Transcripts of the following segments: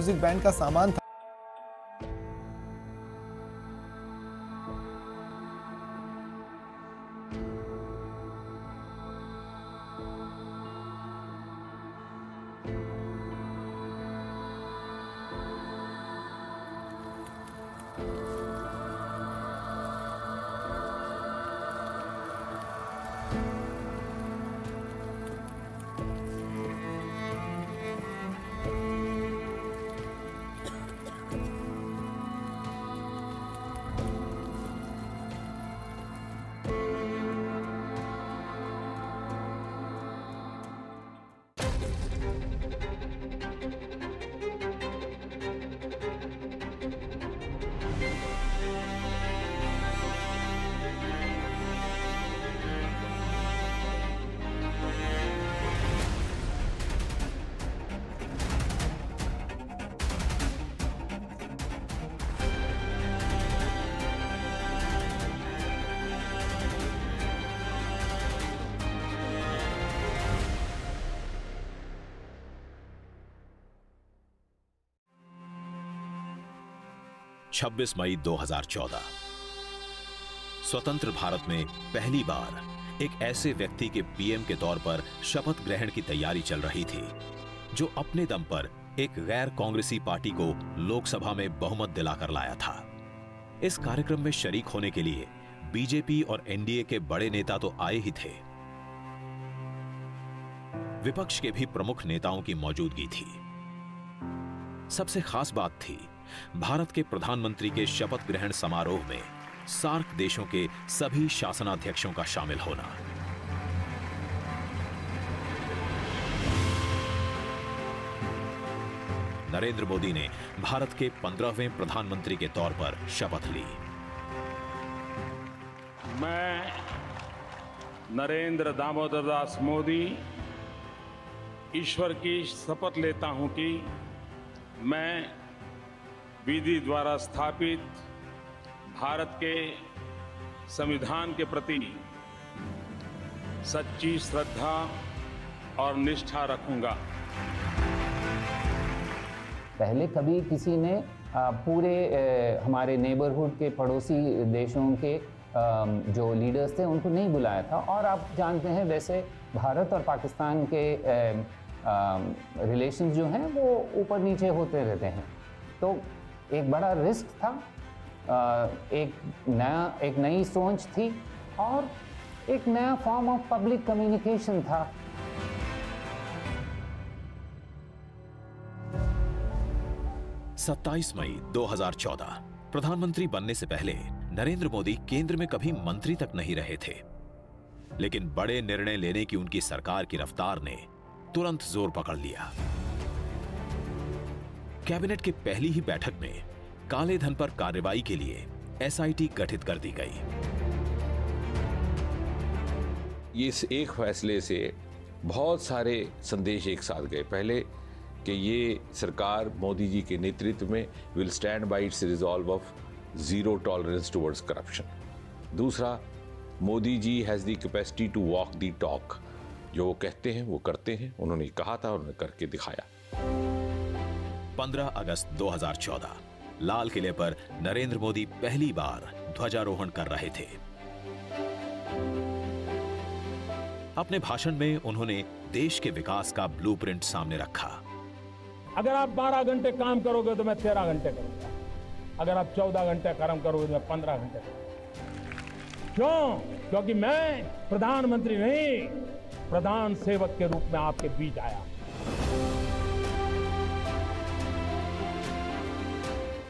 Music band का सामान था। छब्बीस मई 2014 स्वतंत्र भारत में पहली बार एक ऐसे व्यक्ति के पीएम के तौर पर शपथ ग्रहण की तैयारी चल रही थी जो अपने दम पर एक गैर कांग्रेसी पार्टी को लोकसभा में बहुमत दिलाकर लाया था। इस कार्यक्रम में शरीक होने के लिए बीजेपी और एनडीए के बड़े नेता तो आए ही थे, विपक्ष के भी प्रमुख नेताओं की मौजूदगी थी। सबसे खास बात थी भारत के प्रधानमंत्री के शपथ ग्रहण समारोह में सार्क देशों के सभी शासनाध्यक्षों का शामिल होना। नरेंद्र मोदी ने भारत के 15वें प्रधानमंत्री के तौर पर शपथ ली। मैं नरेंद्र दामोदर दास मोदी ईश्वर की शपथ लेता हूं कि मैं विधि द्वारा स्थापित भारत के संविधान के प्रति सच्ची श्रद्धा और निष्ठा रखूंगा। पहले कभी किसी ने पूरे हमारे नेबरहुड के पड़ोसी देशों के जो लीडर्स थे उनको नहीं बुलाया था। और आप जानते हैं वैसे भारत और पाकिस्तान के रिलेशंस जो हैं वो ऊपर नीचे होते रहते हैं, तो एक बड़ा रिस्क था, एक नई सोच थी और एक नया फॉर्म ऑफ पब्लिक कम्युनिकेशन था। सत्ताईस मई 2014 प्रधानमंत्री बनने से पहले नरेंद्र मोदी केंद्र में कभी मंत्री तक नहीं रहे थे, लेकिन बड़े निर्णय लेने की उनकी सरकार की रफ्तार ने तुरंत जोर पकड़ लिया। कैबिनेट की पहली ही बैठक में काले धन पर कार्रवाई के लिए एसआईटी गठित कर दी गई। इस एक फैसले से बहुत सारे संदेश एक साथ गए। पहले कि ये सरकार मोदी जी के नेतृत्व में will stand by its resolve of zero tolerance towards corruption. दूसरा, Modi ji has the capacity to walk the talk, जो वो कहते हैं वो करते हैं। उन्होंने कहा था, उन्होंने करके दिखाया। 15 अगस्त 2014 लाल किले पर नरेंद्र मोदी पहली बार ध्वजारोहण कर रहे थे। अपने भाषण में उन्होंने देश के विकास का ब्लूप्रिंट सामने रखा। अगर आप 12 घंटे काम करोगे तो मैं 13 घंटे करूंगा, अगर आप 14 घंटे काम करोगे तो मैं 15 घंटे करूंगा। क्यों? क्योंकि मैं प्रधानमंत्री नहीं, प्रधान सेवक के रूप में आपके बीच आया।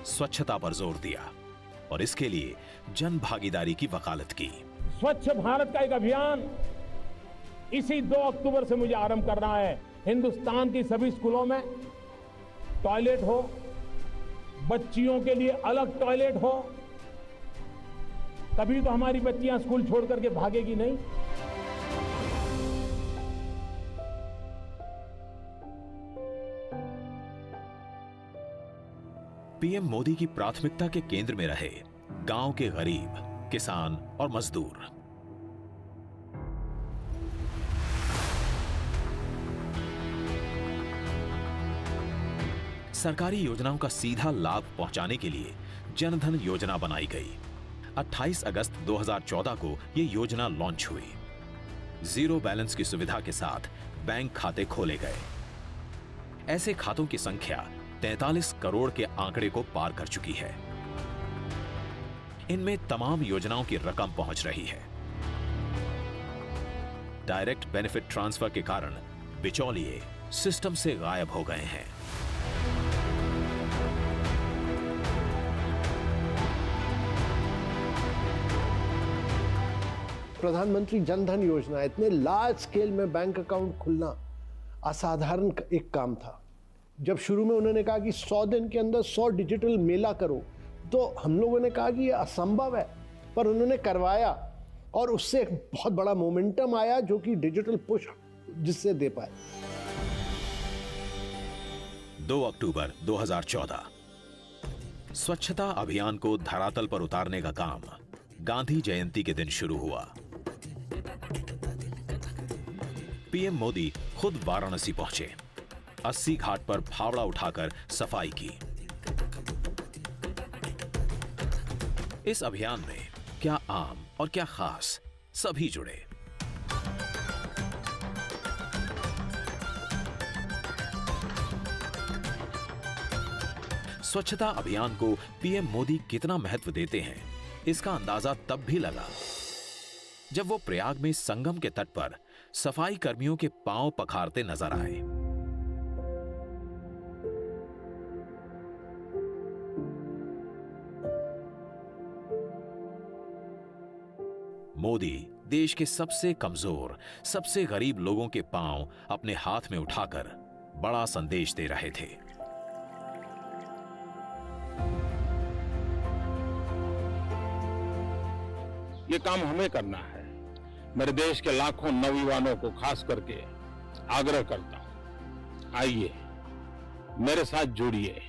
स्वच्छता पर जोर दिया और इसके लिए जन भागीदारी की वकालत की। स्वच्छ भारत का एक अभियान इसी 2 अक्टूबर से मुझे आरंभ करना है। हिंदुस्तान की सभी स्कूलों में टॉयलेट हो, बच्चियों के लिए अलग टॉयलेट हो, तभी तो हमारी बच्चियां स्कूल छोड़ करके भागेगी नहीं। पीएम मोदी की प्राथमिकता के केंद्र में रहे गांव के गरीब, किसान और मजदूर। सरकारी योजनाओं का सीधा लाभ पहुंचाने के लिए जनधन योजना बनाई गई। 28 अगस्त 2014 को यह योजना लॉन्च हुई। जीरो बैलेंस की सुविधा के साथ बैंक खाते खोले गए। ऐसे खातों की संख्या 43 करोड़ के आंकड़े को पार कर चुकी है। इनमें तमाम योजनाओं की रकम पहुंच रही है। डायरेक्ट बेनिफिट ट्रांसफर के कारण बिचौलिए सिस्टम से गायब हो गए हैं। प्रधानमंत्री जनधन योजना, इतने लार्ज स्केल में बैंक अकाउंट खुलना असाधारण एक काम था। जब शुरू में उन्होंने कहा कि 100 दिन के अंदर 100 डिजिटल मेला करो, तो हम लोगों ने कहा कि ये असंभव है, पर उन्होंने करवाया और उससे एक बहुत बड़ा मोमेंटम आया जो कि डिजिटल पुश जिससे दे पाए। 2 अक्टूबर 2014 स्वच्छता अभियान को धरातल पर उतारने का काम गांधी जयंती के दिन शुरू हुआ। पीएम मोदी खुद वाराणसी पहुंचे। 80 घाट पर फावड़ा उठाकर सफाई की। इस अभियान में क्या आम और क्या खास, सभी जुड़े। स्वच्छता अभियान को पीएम मोदी कितना महत्व देते हैं, इसका अंदाजा तब भी लगा जब वो प्रयाग में संगम के तट पर सफाई कर्मियों के पांव पखारते नजर आए। मोदी देश के सबसे कमजोर, सबसे गरीब लोगों के पांव अपने हाथ में उठाकर बड़ा संदेश दे रहे थे। ये काम हमें करना है। मेरे देश के लाखों नौजवानों को खास करके आग्रह करता हूं, आइए मेरे साथ जुड़िए।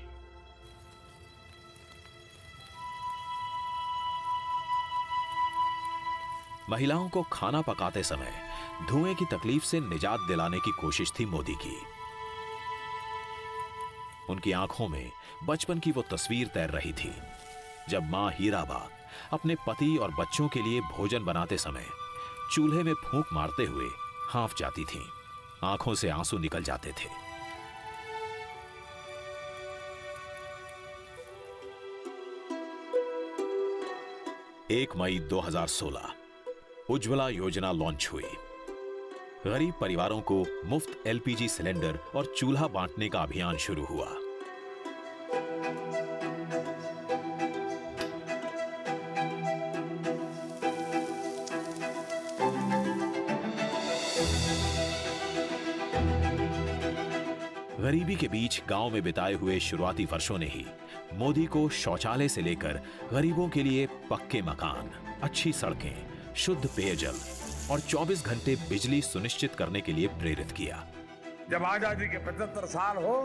महिलाओं को खाना पकाते समय धुएं की तकलीफ से निजात दिलाने की कोशिश थी मोदी की। उनकी आंखों में बचपन की वो तस्वीर तैर रही थी जब मां हीराबा अपने पति और बच्चों के लिए भोजन बनाते समय चूल्हे में फूंक मारते हुए हांफ जाती थीं। आंखों से आंसू निकल जाते थे। एक मई 2016 उज्ज्वला योजना लॉन्च हुई। गरीब परिवारों को मुफ्त एलपीजी सिलेंडर और चूल्हा बांटने का अभियान शुरू हुआ। गरीबी के बीच गांव में बिताए हुए शुरुआती वर्षों ने ही मोदी को शौचालय से लेकर गरीबों के लिए पक्के मकान, अच्छी सड़कें, शुद्ध पेयजल और 24 घंटे बिजली सुनिश्चित करने के लिए प्रेरित किया। जब आजादी के 75 साल हो,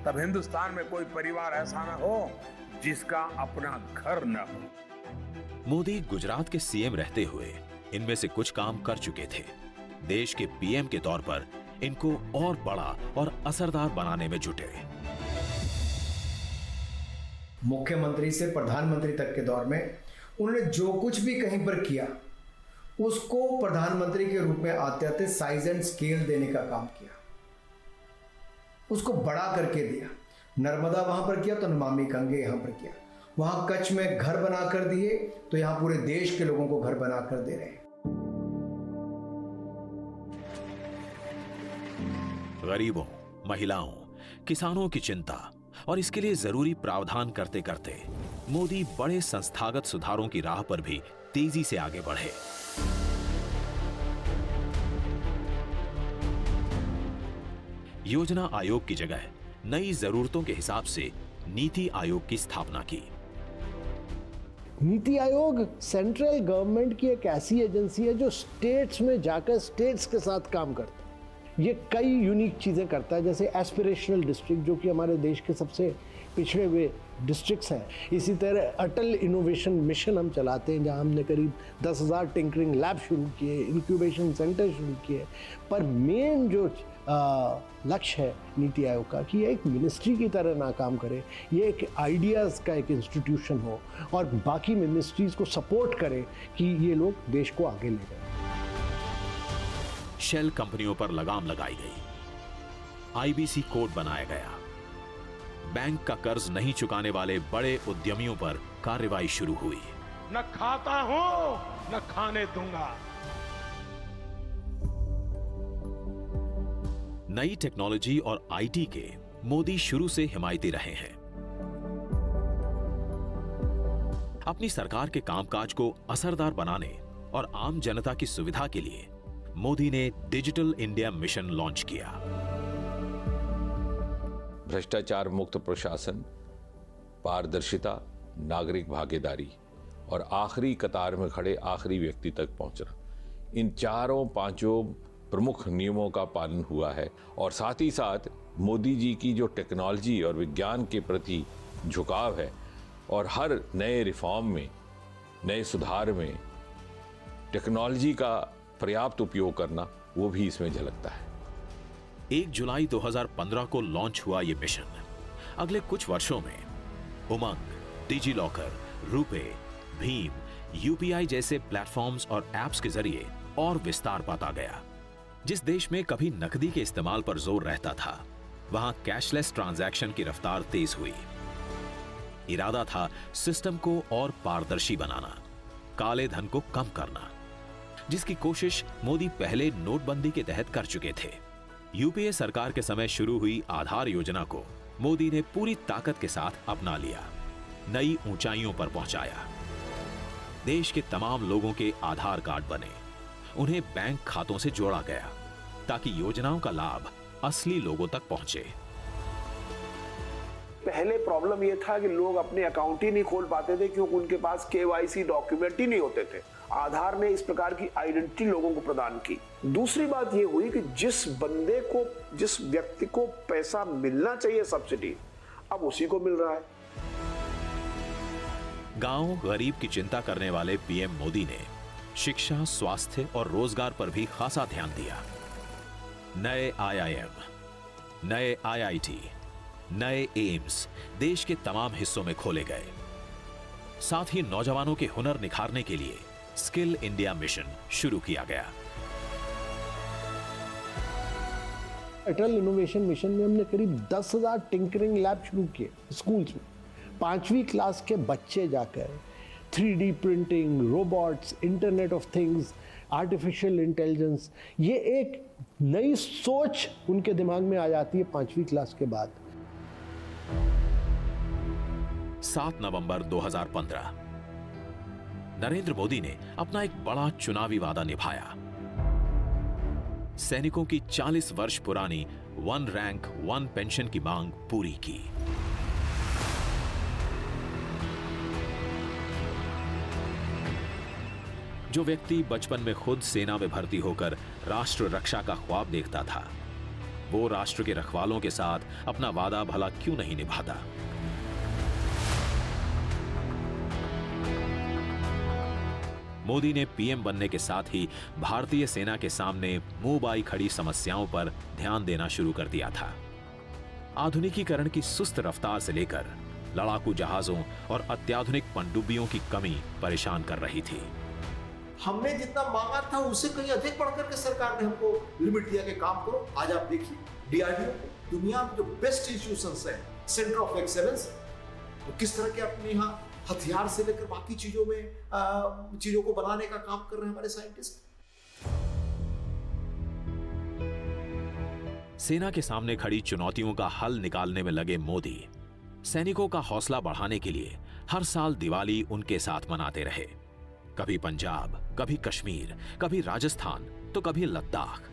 तब हिंदुस्तान में कोई परिवार ऐसा न हो जिसका अपना घर न हो। मोदी गुजरात के सीएम रहते हुए इनमें से कुछ काम कर चुके थे। देश के पीएम के तौर पर इनको और बड़ा और असरदार बनाने में जुटे। मुख्यमंत्री से प्रधानमंत्री तक के दौर में उन्होंने जो कुछ भी कहीं पर किया उसको प्रधानमंत्री के रूप में आते आते साइज एंड स्केल देने का काम किया, उसको बड़ा करके दिया। नर्मदा वहां पर किया तो नमामि गंगे यहां पर किया। वहां कच्छ में घर बनाकर दिए तो यहां पूरे देश के लोगों को घर बनाकर दे रहे हैं। गरीबों, महिलाओं, किसानों की चिंता और इसके लिए जरूरी प्रावधान करते करते मोदी बड़े संस्थागत सुधारों की राह पर भी तेजी से आगे बढ़े। योजना आयोग की जगह नई जरूरतों के हिसाब से नीति आयोग की स्थापना की। नीति आयोग सेंट्रल गवर्नमेंट की एक ऐसी एजेंसी है जो स्टेट्स में जाकर स्टेट्स के साथ काम करता है। ये कई यूनिक चीज़ें करता है, जैसे एस्पिरेशनल डिस्ट्रिक्ट जो कि हमारे देश के सबसे पिछड़े हुए डिस्ट्रिक्ट्स हैं। इसी तरह अटल इनोवेशन मिशन हम चलाते हैं, जहां हमने करीब 10,000 टिंकरिंग लैब शुरू किए, इंक्यूबेशन सेंटर शुरू किए। पर मेन जो लक्ष्य है नीति आयोग का कि ये एक मिनिस्ट्री की तरह ना काम करे, ये एक आइडियाज़ का एक इंस्टीट्यूशन हो और बाकी मिनिस्ट्रीज को सपोर्ट करे कि ये लोग देश को आगे ले जाए। शेल कंपनियों पर लगाम लगाई गई, आईबीसी कोड बनाया गया, बैंक का कर्ज नहीं चुकाने वाले बड़े उद्यमियों पर कार्रवाई शुरू हुई। न खाता हूं न खाने दूंगा। नई टेक्नोलॉजी और आईटी के मोदी शुरू से हिमायती रहे हैं। अपनी सरकार के कामकाज को असरदार बनाने और आम जनता की सुविधा के लिए मोदी ने डिजिटल इंडिया मिशन लॉन्च किया। भ्रष्टाचार मुक्त प्रशासन, पारदर्शिता, नागरिक भागीदारी और आखिरी कतार में खड़े आखिरी व्यक्ति तक पहुंचना, इन चारों पांचों प्रमुख नियमों का पालन हुआ है। और साथ ही साथ मोदी जी की जो टेक्नोलॉजी और विज्ञान के प्रति झुकाव है और हर नए रिफॉर्म में, नए सुधार में टेक्नोलॉजी का पर्याप्त उपयोग करना, वो भी इसमें झलकता है। 1 जुलाई 2015 को लॉन्च हुआ यह मिशन अगले कुछ वर्षों में उमंग, digi locker, RuPay, Bhim, UPI जैसे प्लेटफॉर्म्स और एप्स के जरिए और विस्तार पाता गया। जिस देश में कभी नकदी के इस्तेमाल पर जोर रहता था, वहां कैशलेस ट्रांजैक्शन की रफ्तार तेज हुई। इरादा था सिस्टम को और पारदर्शी बनाना, काले धन को कम करना, जिसकी कोशिश मोदी पहले नोटबंदी के तहत कर चुके थे। यूपीए सरकार के समय शुरू हुई आधार योजना को मोदी ने पूरी ताकत के साथ अपना लिया, नई ऊंचाइयों पर पहुंचाया। देश के तमाम लोगों के आधार कार्ड बने, उन्हें बैंक खातों से जोड़ा गया ताकि योजनाओं का लाभ असली लोगों तक पहुंचे। पहले प्रॉब्लम यह था कि लोग अपने अकाउंट ही नहीं खोल पाते थे क्योंकि उनके पास केवाईसी डॉक्यूमेंट ही नहीं होते थे। आधार ने इस प्रकार की आइडेंटिटी लोगों को प्रदान की। दूसरी बात यह हुई कि जिस व्यक्ति को पैसा मिलना चाहिए सब्सिडी, अब उसी को मिल रहा है। गांव गरीब की चिंता करने वाले पीएम मोदी ने शिक्षा, स्वास्थ्य और रोजगार पर भी खासा ध्यान दिया। नए आईआईएम, नए आईआईटी, नए एम्स देश के तमाम हिस्सों में खोले गए। साथ ही नौजवानों के हुनर निखारने के लिए स्किल इंडिया मिशन शुरू किया गया। अटल इनोवेशन मिशन में हमने करीब 10,000 टिंकरिंग लैब शुरू किए स्कूल्स में। 5वीं क्लास के बच्चे जाकर 3D printing, robots, internet of things, artificial intelligence, ये एक नई सोच उनके दिमाग में आ जाती है 5वीं क्लास के बाद। 7 नवंबर 2015 नरेंद्र मोदी ने अपना एक बड़ा चुनावी वादा निभाया। सैनिकों की 40 वर्ष पुरानी 1 रैंक 1 पेंशन की मांग पूरी की। जो व्यक्ति बचपन में खुद सेना में भर्ती होकर राष्ट्र रक्षा का ख्वाब देखता था, वो राष्ट्र के रखवालों के साथ अपना वादा भला क्यों नहीं निभाता। मोदी ने पीएम बनने के साथ ही भारतीय सेना के सामने मुंह बाई खड़ी समस्याओं पर ध्यान देना शुरू कर दिया था। आधुनिकीकरण की सुस्त रफ्तार से लेकर लड़ाकू जहाजों और अत्याधुनिक पनडुब्बियों की कमी परेशान कर रही थी। हमने जितना मांगा था उससे कहीं अधिक बढ़कर के सरकार ने हमको लिमिट दिया कि काम करो। आज आप देखिए डीआरडीओ, दुनिया में जो बेस्ट इंस्टीट्यूशंस है, सेंटर ऑफ एक्सेलेंस, वो किस तरह के अपने यहाँ हथियार से लेकर बाकी चीजों में चीजों को बनाने का काम कर रहे हैं हमारे साइंटिस्ट। सेना के सामने खड़ी चुनौतियों का हल निकालने में लगे मोदी सैनिकों का हौसला बढ़ाने के लिए हर साल दिवाली उनके साथ मनाते रहे। कभी पंजाब, कभी कश्मीर, कभी राजस्थान, तो कभी लद्दाख।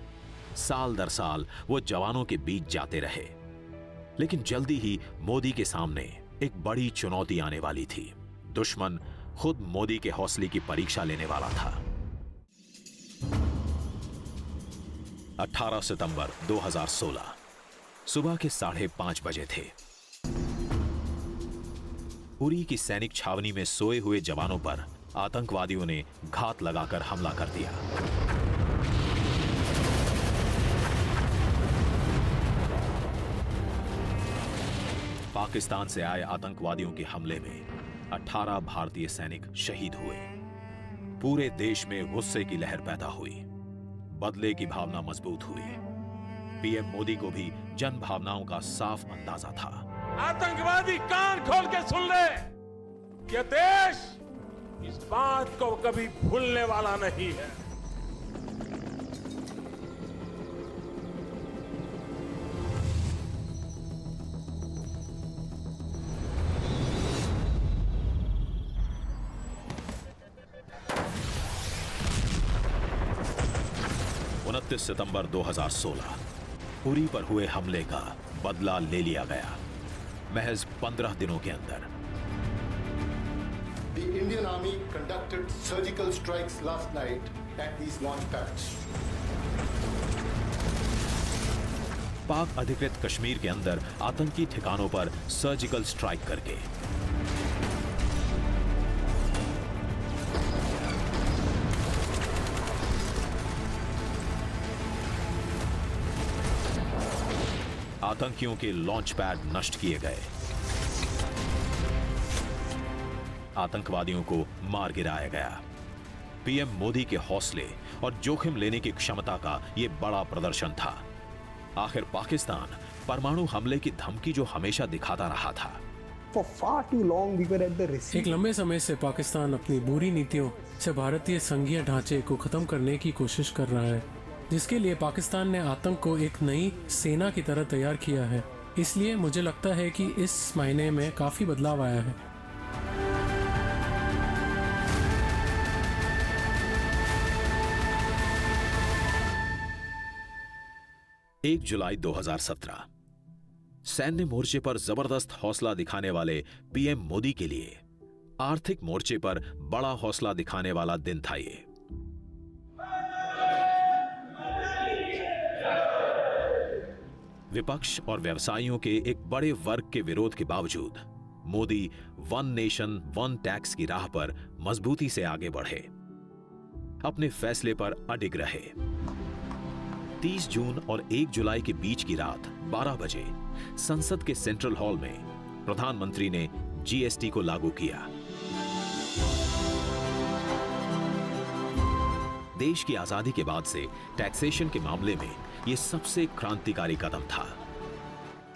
साल दर साल वो जवानों के बीच जाते रहे। लेकिन जल्दी ही मोदी के सामने एक बड़ी चुनौती आने वाली थी। दुश्मन खुद मोदी के हौसले की परीक्षा लेने वाला था। 18 सितंबर 2016 सुबह के 5:30 बजे थे। उरी की सैनिक छावनी में सोए हुए जवानों पर आतंकवादियों ने घात लगाकर हमला कर दिया। पाकिस्तान से आए आतंकवादियों के हमले में 18 भारतीय सैनिक शहीद हुए। पूरे देश में गुस्से की लहर पैदा हुई, बदले की भावना मजबूत हुई। पीएम मोदी को भी जन भावनाओं का साफ अंदाजा था। आतंकवादी कान खोल के सुन ले, ये देश इस बात को कभी भूलने वाला नहीं है। सितंबर 2016 उरी पर हुए हमले का बदला ले लिया गया, महज 15 दिनों के अंदर। The Indian Army conducted surgical strikes last night at these launch pads. पाक अधिकृत कश्मीर के अंदर आतंकी ठिकानों पर सर्जिकल स्ट्राइक करके आतंकियों के लॉन्च पैड नष्ट किए गए, आतंकवादियों को मार गिराया गया। पीएम मोदी के हौसले और जोखिम लेने की क्षमता का यह बड़ा प्रदर्शन था। आखिर पाकिस्तान परमाणु हमले की धमकी जो हमेशा दिखाता रहा था। एक लंबे समय से पाकिस्तान अपनी बुरी नीतियों से भारतीय संघीय ढांचे को खत्म करने की कोशिश कर रहा है, जिसके लिए पाकिस्तान ने आतंक को एक नई सेना की तरह तैयार किया है। इसलिए मुझे लगता है कि इस महीने में काफी बदलाव आया है। एक जुलाई 2017 सैन्य मोर्चे पर जबरदस्त हौसला दिखाने वाले पीएम मोदी के लिए आर्थिक मोर्चे पर बड़ा हौसला दिखाने वाला दिन था ये। विपक्ष और व्यवसायियों के एक बड़े वर्ग के विरोध के बावजूद Modi one nation one tax की राह पर मजबूती से आगे बढ़े, अपने फैसले पर अडिग रहे। 30 जून और 1 जुलाई के बीच की रात 12 बजे संसद के सेंट्रल हॉल में प्रधानमंत्री ने जीएसटी को लागू किया। देश की आजादी के बाद से टैक्सेशन के मामले में यह सबसे क्रांतिकारी कदम था।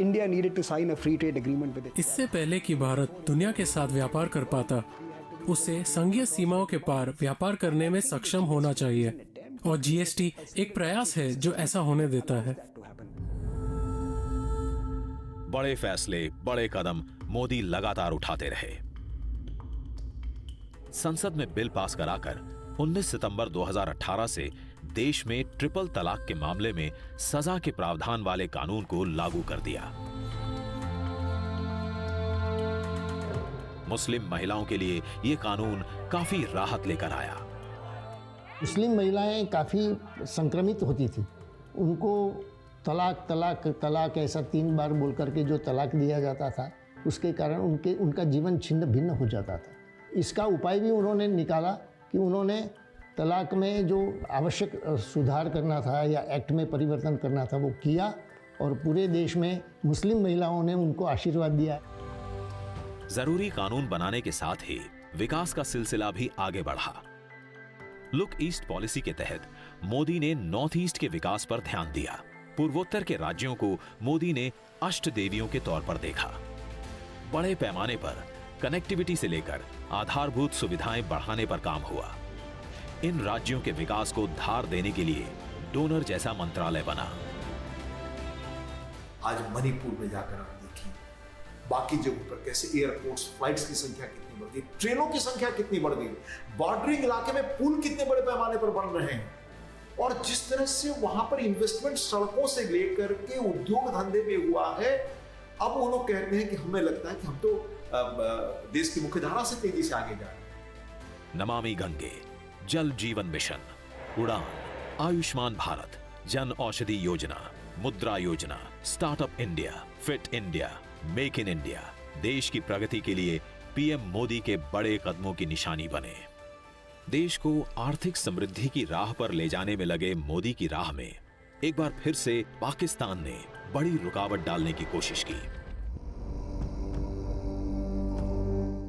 India needed to sign a free trade agreement with it. इससे पहले कि भारत दुनिया के साथ व्यापार कर पाता, उसे संघीय सीमाओं के पार व्यापार करने में सक्षम होना चाहिए, और जीएसटी एक प्रयास है जो ऐसा होने देता है। बड़े फैसले, बड़े कदम मोदी लगातार उठाते रहे। संसद में बिल पास कराकर 19 सितंबर 2018 से देश में ट्रिपल तलाक के मामले में सजा के प्रावधान वाले कानून को लागू कर दिया। मुस्लिम महिलाओं के लिए यह कानून काफी राहत लेकर आया। मुस्लिम महिलाएं काफ़ी संक्रमित होती थी, उनको तलाक तलाक तलाक ऐसा 3 बार बोल करके जो तलाक दिया जाता था, उसके कारण उनका जीवन छिन्न भिन्न हो जाता था। इसका उपाय भी उन्होंने निकाला कि उन्होंने तलाक में जो आवश्यक सुधार करना था या एक्ट में परिवर्तन करना था वो किया, और पूरे देश में मुस्लिम महिलाओं ने उनको आशीर्वाद दिया। जरूरी कानून बनाने के साथ ही विकास का सिलसिला भी आगे बढ़ा। लुक ईस्ट पॉलिसी के तहत मोदी ने नॉर्थ ईस्ट के विकास पर ध्यान दिया। पूर्वोत्तर के राज्यों को मोदी ने अष्ट देवियों के तौर पर देखा। बड़े पैमाने पर कनेक्टिविटी से लेकर आधारभूत सुविधाएं बढ़ाने पर काम हुआ। इन राज्यों के विकास को धार देने के लिए डोनर जैसा मंत्रालय बना। आज मणिपुर में जाकर आप देखिए, बाकी जगहों पर कैसे एयरपोर्ट्स, फ्लाइट्स की संख्या कितनी बढ़ गई, ट्रेनों की संख्या कितनी बढ़ गई, बॉर्डरिंग इलाके में पुल कितने बड़े पैमाने पर बन रहे हैं, और जिस तरह से वहां पर इन्वेस्टमेंट सड़कों से लेकर के उद्योग धंधे में हुआ है। अब वो लोग कहते हैं कि हमें लगता है कि हम तो देश की मुख्यधारा से तेजी से आगे जा रहे हैं। नमामि गंगे, जल जीवन मिशन, उड़ान, आयुष्मान भारत, जन औषधि योजना, मुद्रा योजना, startup India, fit India, make in India देश की प्रगति के लिए पीएम मोदी के बड़े कदमों की निशानी बने। देश को आर्थिक समृद्धि की राह पर ले जाने में लगे मोदी की राह में एक बार फिर से पाकिस्तान ने बड़ी रुकावट डालने की कोशिश की।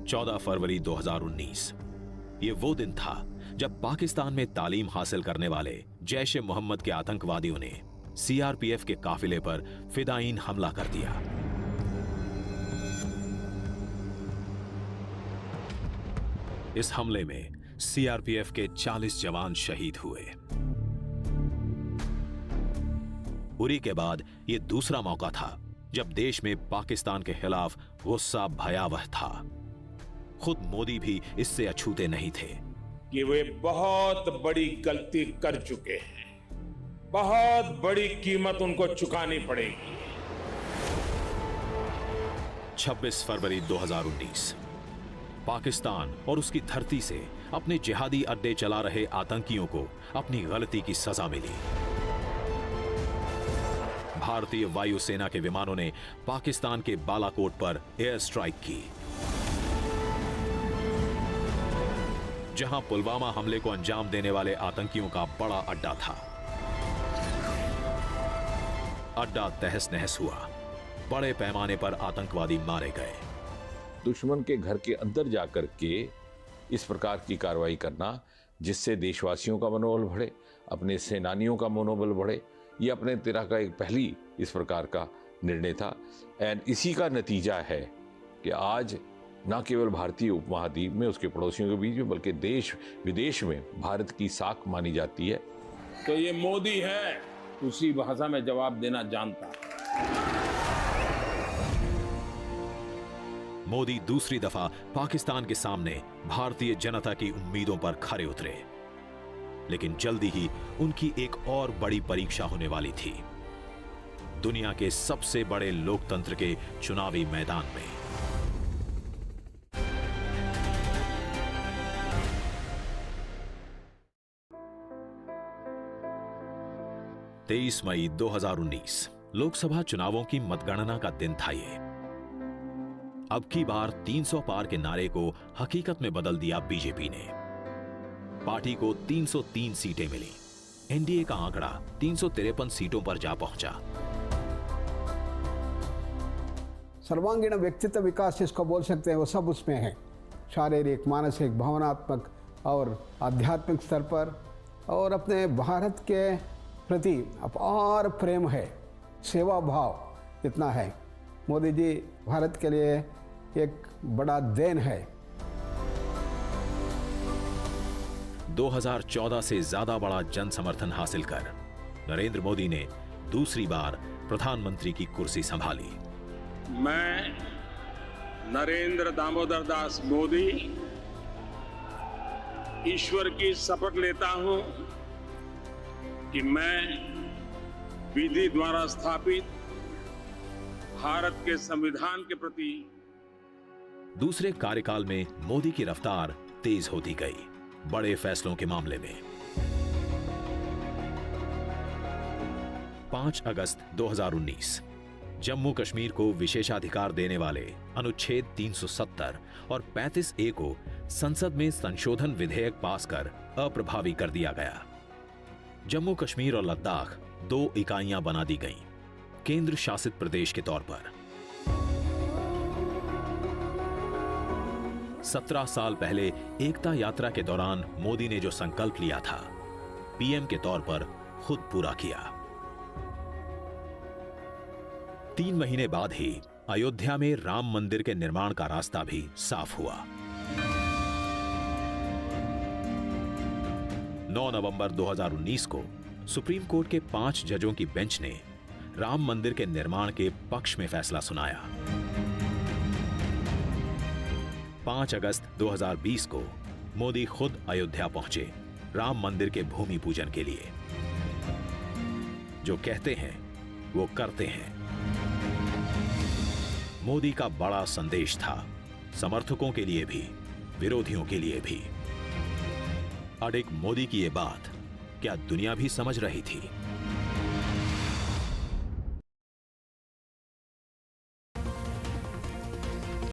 14 फरवरी 2019 ये वो दिन था जब पाकिस्तान में तालीम हासिल करने वाले जैश ए मोहम्मद के आतंकवादियों ने सीआरपीएफ के काफिले पर फिदायीन हमला कर दिया। इस हमले में सीआरपीएफ के 40 जवान शहीद हुए। उरी के बाद यह दूसरा मौका था जब देश में पाकिस्तान के खिलाफ गुस्सा भयावह था। खुद मोदी भी इससे अछूते नहीं थे कि वे बहुत बड़ी गलती कर चुके हैं, बहुत बड़ी कीमत उनको चुकानी पड़ेगी। 26 फरवरी 2019 पाकिस्तान और उसकी धरती से अपने जिहादी अड्डे चला रहे आतंकियों को अपनी गलती की सजा मिली। भारतीय वायुसेना के विमानों ने पाकिस्तान के बालाकोट पर एयर स्ट्राइक की, जहां पुलवामा हमले को अंजाम देने वाले आतंकियों का बड़ा अड्डा था। अड्डा तहस नहस हुआ, बड़े पैमाने पर आतंकवादी मारे गए। दुश्मन के घर के अंदर जाकर के इस प्रकार की कार्रवाई करना, जिससे देशवासियों का मनोबल बढ़े, अपने सेनानियों का मनोबल बढ़े, ये अपने तरह का एक पहली इस प्रकार का निर्णय था। एंड इसी का नतीजा है कि आज न केवल भारतीय उपमहाद्वीप में, उसके पड़ोसियों के बीच में, बल्कि देश विदेश में भारत की साख मानी जाती है। तो ये मोदी है, उसी भाषा में जवाब देना जानता। मोदी दूसरी दफा पाकिस्तान के सामने भारतीय जनता की उम्मीदों पर खरे उतरे, लेकिन जल्दी ही उनकी एक और बड़ी परीक्षा होने वाली थी, दुनिया के सबसे बड़े लोकतंत्र के चुनावी मैदान में। तेईस मई 2019 लोकसभा चुनावों की मतगणना का दिन था ये। अब की बार 300 पार के नारे को हकीकत में बदल दिया बीजेपी ने। पार्टी को 303 सीटें मिली। एनडीए का आंकड़ा 353 सीटों पर जा पहुंचा। सर्वांगीण व्यक्तित्व विकास जिसको बोल सकते हैं वो सब उसमें है, शारीरिक, मानसिक, भावनात्मक और आध्यात्मिक स्तर पर। और अपने भारत के प्रति अपार प्रेम है, सेवा भाव इतना है। मोदी जी भारत के लिए एक बड़ा देन है। 2014 से ज्यादा बड़ा जन समर्थन हासिल कर नरेंद्र मोदी ने दूसरी बार प्रधानमंत्री की कुर्सी संभाली। मैं नरेंद्र दामोदर दास मोदी ईश्वर की शपथ लेता हूं कि मैं विधि द्वारा स्थापित भारत के संविधान के प्रति। दूसरे कार्यकाल में मोदी की रफ्तार तेज होती गई बड़े फैसलों के मामले में। 5 अगस्त 2019 जम्मू कश्मीर को विशेषाधिकार देने वाले अनुच्छेद 370 और 35A को संसद में संशोधन विधेयक पास कर अप्रभावी कर दिया गया। जम्मू कश्मीर और लद्दाख 2 इकाइयां बना दी गईं, केंद्र शासित प्रदेश के तौर पर। 17 साल पहले एकता यात्रा के दौरान मोदी ने जो संकल्प लिया था, पीएम के तौर पर खुद पूरा किया। 3 महीने बाद ही अयोध्या में राम मंदिर के निर्माण का रास्ता भी साफ हुआ। 9 नवंबर 2019 को सुप्रीम कोर्ट के 5 जजों की बेंच ने राम मंदिर के निर्माण के पक्ष में फैसला सुनाया। 5 अगस्त 2020 को मोदी खुद अयोध्या पहुंचे राम मंदिर के भूमि पूजन के लिए। जो कहते हैं वो करते हैं। मोदी का बड़ा संदेश था, समर्थकों के लिए भी, विरोधियों के लिए भी। अडिग मोदी की ये बात क्या दुनिया भी समझ रही थी?